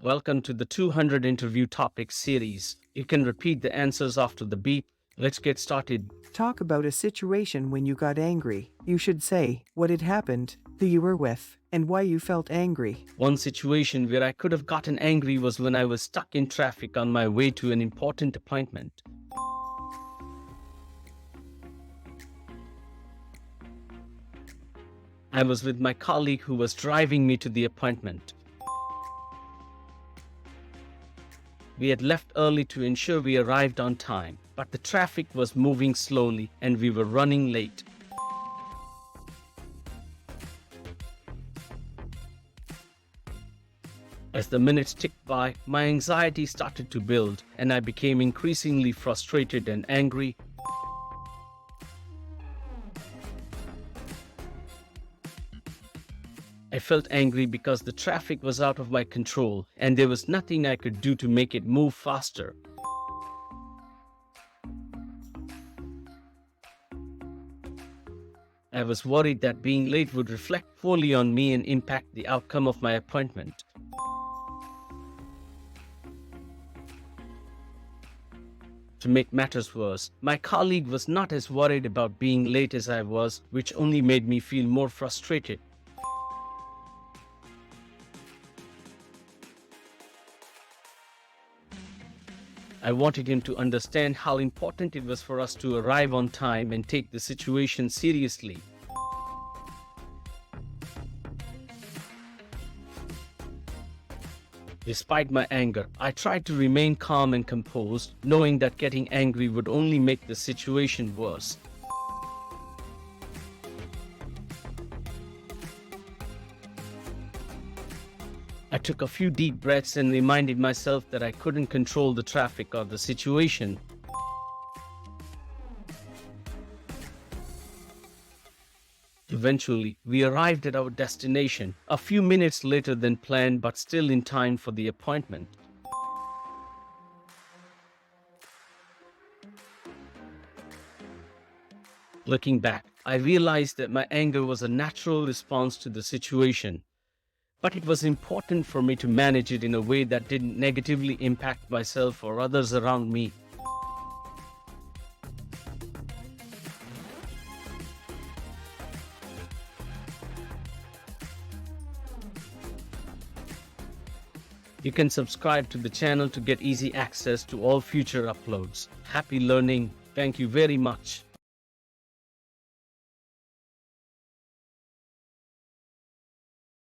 Welcome to the 200 interview topic series. You can repeat the answers after the beep. Let's get started. Talk about a situation when you got angry. You should say what had happened, who you were with, and why you felt angry. One situation where I could have gotten angry was when I was stuck in traffic on my way to an important appointment. I was with my colleague who was driving me to the appointment. We had left early to ensure we arrived on time, but the traffic was moving slowly and we were running late. As the minutes ticked by, my anxiety started to build and I became increasingly frustrated and angry. I felt angry because the traffic was out of my control and there was nothing I could do to make it move faster. I was worried that being late would reflect poorly on me and impact the outcome of my appointment. To make matters worse, my colleague was not as worried about being late as I was, which only made me feel more frustrated. I wanted him to understand how important it was for us to arrive on time and take the situation seriously. Despite my anger, I tried to remain calm and composed, knowing that getting angry would only make the situation worse. I took a few deep breaths and reminded myself that I couldn't control the traffic or the situation. Eventually, we arrived at our destination, a few minutes later than planned but still in time for the appointment. Looking back, I realized that my anger was a natural response to the situation. But it was important for me to manage it in a way that didn't negatively impact myself or others around me. You can subscribe to the channel to get easy access to all future uploads. Happy learning. Thank you very much.